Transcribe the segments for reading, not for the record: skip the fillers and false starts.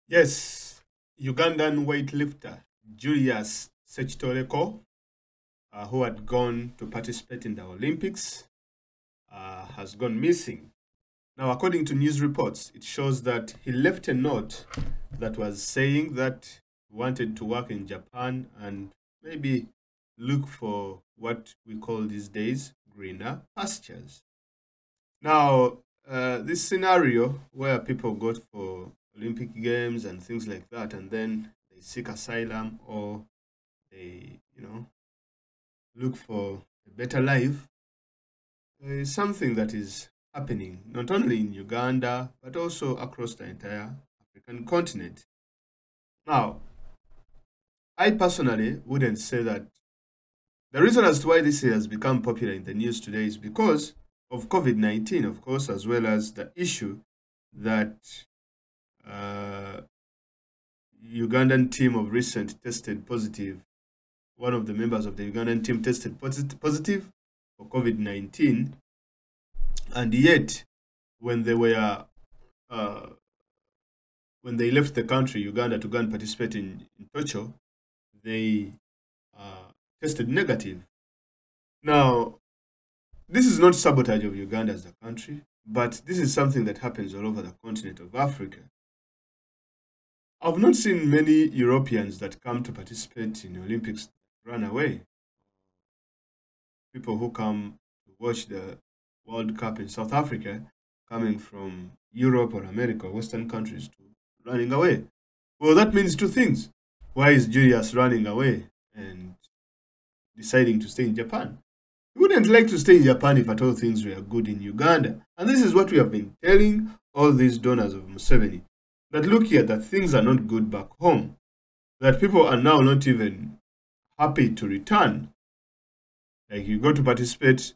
Yes, Ugandan weightlifter Julius Sechtoreko, who had gone to participate in the Olympics, has gone missing. Now, according to news reports, it shows that he left a note that was saying that he wanted to work in Japan and maybe look for what we call these days greener pastures. Now, this scenario where people go for Olympic Games and things like that, and then they seek asylum or they, look for a better life, is something that is happening not only in Uganda but also across the entire African continent. Now, I personally wouldn't say that the reason as to why this has become popular in the news today is because of COVID-19, of course, as well as the issue that uh, Ugandan team of recent tested positive. One of the members of the Ugandan team tested positive for COVID-19, and yet when they were uh, when they left the country, Uganda, to go and participate in Tokyo, they tested negative. Now, this is not sabotage of Uganda as a country, but this is something that happens all over the continent of Africa. I've not seen many Europeans that come to participate in the Olympics run away. People who come to watch the World Cup in South Africa coming from Europe or America, Western countries, to running away. Well, that means two things. Why is Julius running away and deciding to stay in Japan? He wouldn't like to stay in Japan if at all things were good in Uganda. And this is what we have been telling all these donors of Museveni. That look here, that things are not good back home. That people are now not even happy to return. Like you go to participate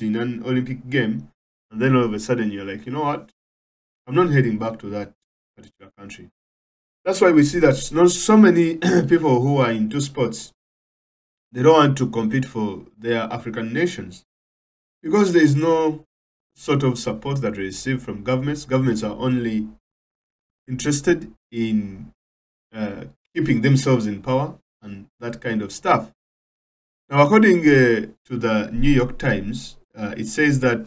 in an Olympic game, and then all of a sudden you're like, you know what? I'm not heading back to that particular country. That's why we see that not so many people who are into sports, they don't want to compete for their African nations because there is no sort of support that they receive from governments. Governments are only interested in keeping themselves in power and that kind of stuff. Now, according to the New York Times, it says that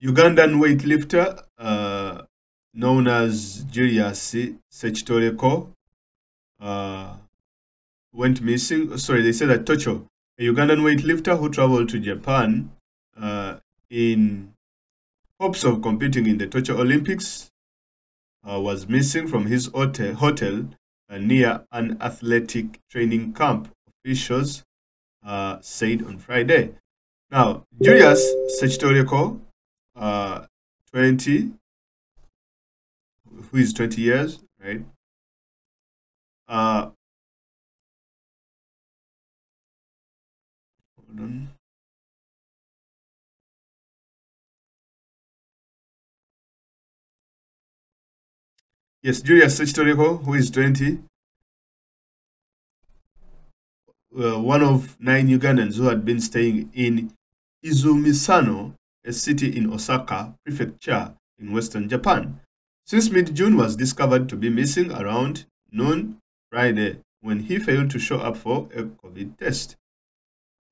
Ugandan weightlifter known as Julius Sechtoreko went missing. Sorry, they said that Tocho, a Ugandan weightlifter who traveled to Japan in hopes of competing in the Tokyo Olympics, was missing from his hotel near an athletic training camp, officials said on Friday. Now, Julius Sechtoreko, 20, who is 20 years, right? Hold on. Yes, Julius Sechtoreko, who is 20, one of 9 Ugandans who had been staying in Izumisano, a city in Osaka Prefecture in western Japan. Since mid-June, was discovered to be missing around noon Friday when he failed to show up for a COVID test.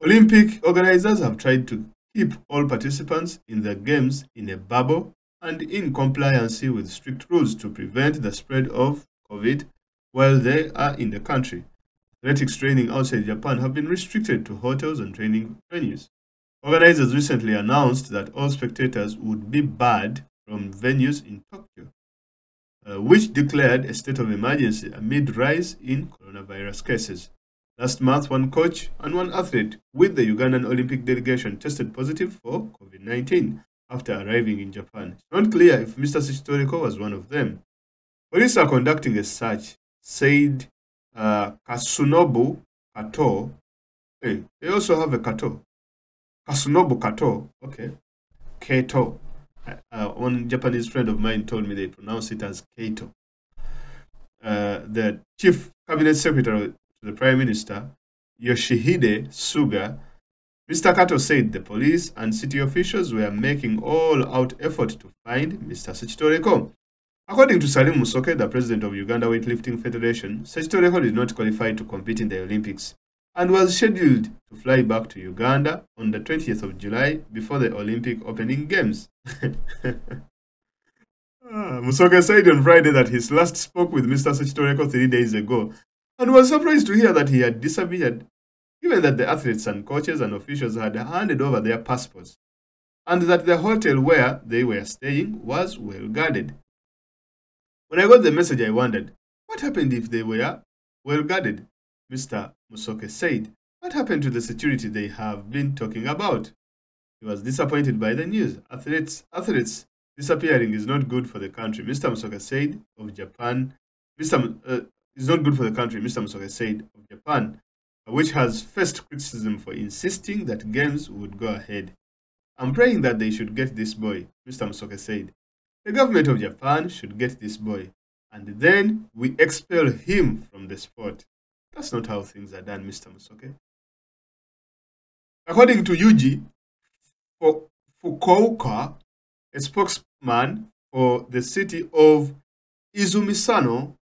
Olympic organizers have tried to keep all participants in the games in a bubble and in compliance with strict rules to prevent the spread of COVID while they are in the country. Athletics training outside Japan have been restricted to hotels and training venues. Organizers recently announced that all spectators would be barred from venues in Tokyo, which declared a state of emergency amid rise in coronavirus cases. Last month, one coach and one athlete with the Ugandan Olympic delegation tested positive for COVID-19 after arriving in Japan. It's not clear if Mr. Sechtoreko was one of them. Police are conducting a search, said Kasunobu Kato. Hey, they also have a Kato. Kasunobu Kato, okay. Kato. One Japanese friend of mine told me they pronounce it as Kato. The chief cabinet secretary to the prime minister, Yoshihide Suga, Mr. Kato said the police and city officials were making all-out effort to find Mr. Sechitoreko. According to Salim Musoke, the president of Uganda Weightlifting Federation, Sechitoreko did not qualify to compete in the Olympics and was scheduled to fly back to Uganda on the 20th of July before the Olympic opening games. Musoke said on Friday that he last spoke with Mr. Sechitoreko 3 days ago and was surprised to hear that he had disappeared, given that the athletes and coaches and officials had handed over their passports and that the hotel where they were staying was well guarded. When I got the message, I wondered, what happened if they were well guarded? Mr. Musoke said, what happened to the security they have been talking about? He was disappointed by the news. Athletes disappearing is not good for the country, Mr. Musoke said of Japan. Is not good for the country, Mr. Musoke said of Japan, which has faced criticism for insisting that games would go ahead. I'm praying that they should get this boy, Mr. Musoke said. The government of Japan should get this boy, and then we expel him from the sport. That's not how things are done, Mr. Musoke. According to Yuji Fukuoka, a spokesman for the city of Izumisano,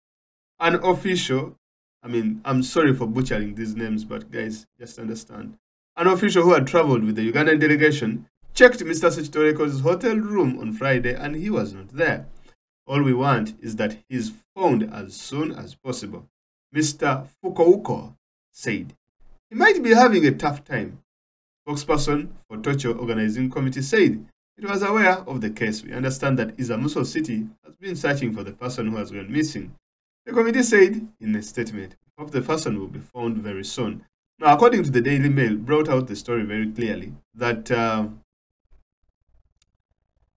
an official, I'm sorry for butchering these names, but guys, just understand. An official who had traveled with the Ugandan delegation checked Mr. Sechitoreko's hotel room on Friday and he was not there. All we want is that he's found as soon as possible, Mr. Fukuoka said. He might be having a tough time. Spokesperson for Tocho Organizing Committee said it was aware of the case. We understand that Izamuso City has been searching for the person who has gone missing. The committee said in a statement, hope the person will be found very soon. Now, according to the Daily Mail, brought out the story very clearly that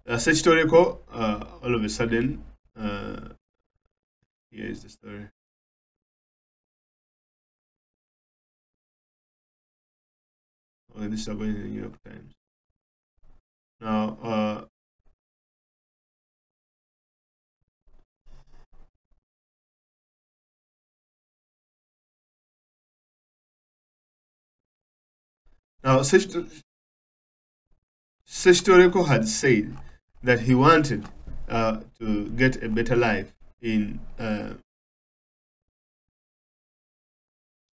Sechitoreko, all of a sudden, here is the story. Oh, this is going in the New York Times. Now, Sechitoreko had said that he wanted to get a better life in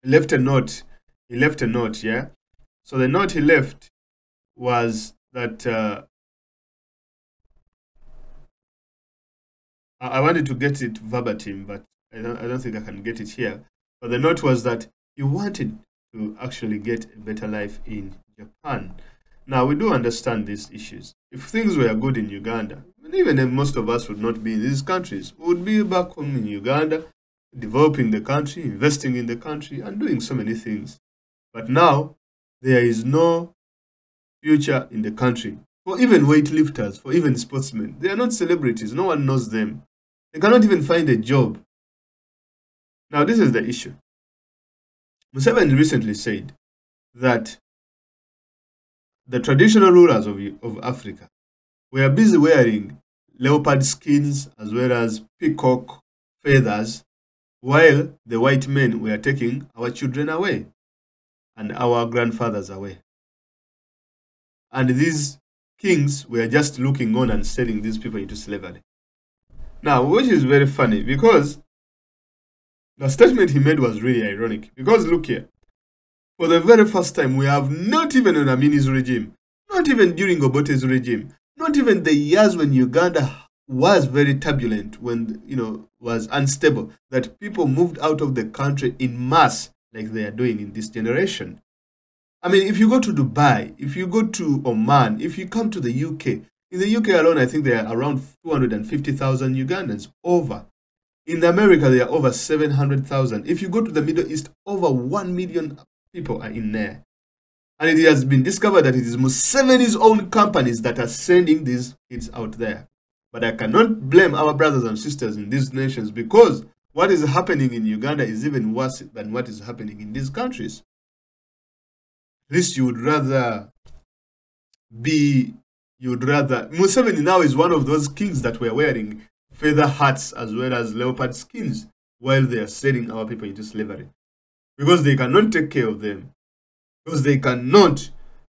he left a note, yeah. So the note he left was that I wanted to get it verbatim, but I don't think I can get it here. But the note was that he wanted to actually get a better life in Japan. Now, we do understand these issues. If things were good in Uganda, even if most of us would not be in these countries, we would be back home in Uganda, developing the country, investing in the country, and doing so many things. But now, there is no future in the country. For even weightlifters, for even sportsmen, they are not celebrities. No one knows them. They cannot even find a job. Now, this is the issue. Museveni recently said that the traditional rulers of Africa were busy wearing leopard skins as well as peacock feathers, while the white men were taking our children away and our grandfathers away. And these kings were just looking on and selling these people into slavery. Now, which is very funny because the statement he made was really ironic. Because look here, for the very first time, we have not even on Amini's regime, not even during Obote's regime, not even the years when Uganda was very turbulent, when, was unstable, that people moved out of the country in mass like they are doing in this generation. I mean, if you go to Dubai, if you go to Oman, if you come to the UK, in the UK alone, I think there are around 250,000 Ugandans over. In America, there are over 700,000. If you go to the Middle East, over 1 million people are in there. And it has been discovered that it is Museveni's own companies that are sending these kids out there. But I cannot blame our brothers and sisters in these nations because what is happening in Uganda is even worse than what is happening in these countries. At least you would rather Museveni now is one of those kings that were wearing feather hats as well as leopard skins while they are selling our people into slavery. Because they cannot take care of them. Because they cannot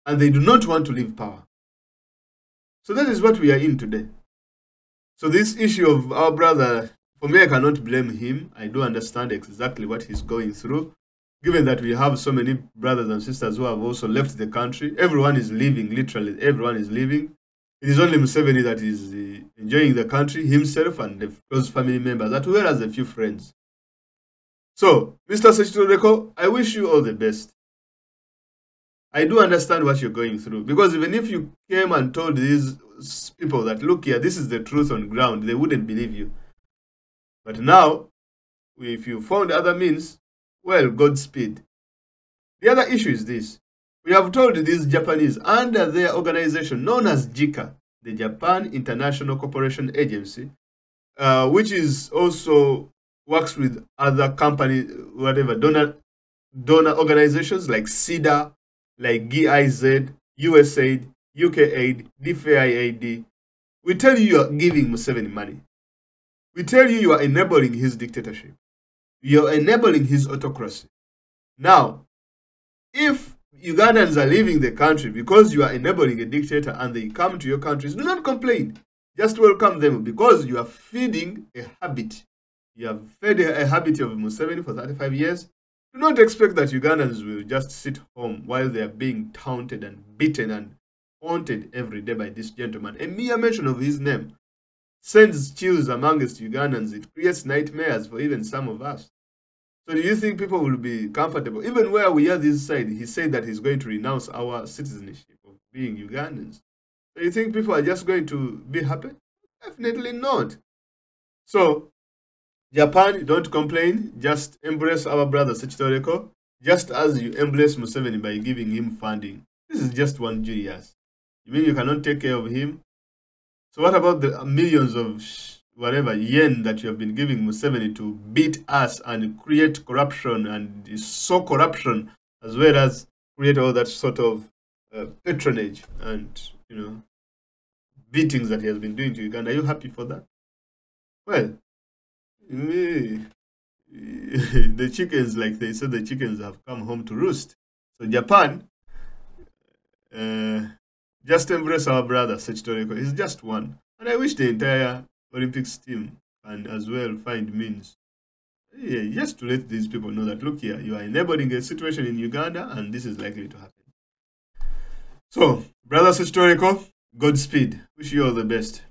and they do not want to leave power. So that is what we are in today. So this issue of our brother, for me, I cannot blame him. I do understand exactly what he's going through. Given that we have so many brothers and sisters who have also left the country, everyone is leaving, literally, everyone is leaving. It is only Museveni that is enjoying the country, himself and the close family members, as well as a few friends. So, Mr. Sechitoreko, I wish you all the best. I do understand what you're going through, because even if you came and told these people that, look here, this is the truth on ground, they wouldn't believe you. But now, if you found other means, well, Godspeed. The other issue is this. We have told these Japanese, under their organization known as JICA, the Japan International Cooperation Agency, which is also works with other companies, whatever, donor organizations like CIDA, like GIZ, USAID, UKAID, DFAID. We tell you are giving Museveni money. We tell you are enabling his dictatorship. You are enabling his autocracy. Now, if Ugandans are leaving the country because you are enabling a dictator and they come to your countries, do not complain. Just welcome them, because you are feeding a habit. You have fed a habit of Museveni for 35 years. Do not expect that Ugandans will just sit home while they are being taunted and beaten and haunted every day by this gentleman. A mere mention of his name sends chills amongst Ugandans. It creates nightmares for even some of us. So do you think people will be comfortable? Even where we are this side, he said that he's going to renounce our citizenship of being Ugandans. So you think people are just going to be happy? Definitely not. So, Japan, don't complain. Just embrace our brother Sechitoreko, just as you embrace Museveni by giving him funding. This is just one Julius. You mean you cannot take care of him? So what about the millions of whatever yen that you have been giving Museveni to beat us and create corruption and sow corruption, as well as create all that sort of patronage and, beatings that he has been doing to Uganda? Are you happy for that? Well, the chickens, like they said, the chickens have come home to roost. So Japan, just embrace our brother Sechitoreko. He's just one. And I wish the entire Olympics team can as well find means, just to let these people know that, look here, you are enabling a situation in Uganda and this is likely to happen. So, brother Sechitoreko, Godspeed. Wish you all the best.